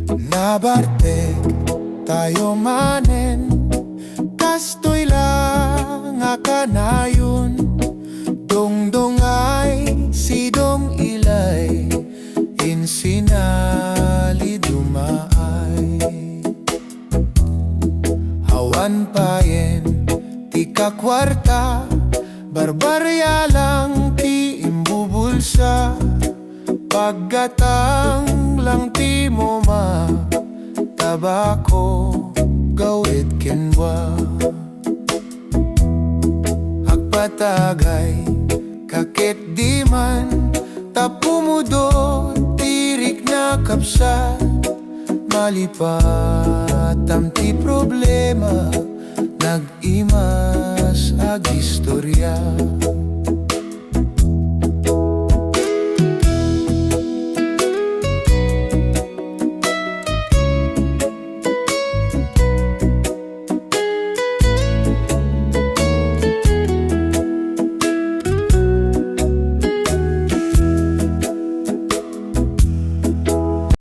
Nabarte tayo manen, kastoy lang nga kanayon. Dongdongay sidong ilay, salidummay. Hawan payen ti kakwarta, barbarya lang ti imbubulsa. Paggatang lang ti moma, tabako gawid kenwa. Agpatagay kakit di man, tapumudo tirik na kapsat. Malipat am ti problema, nag-imas ag istorya.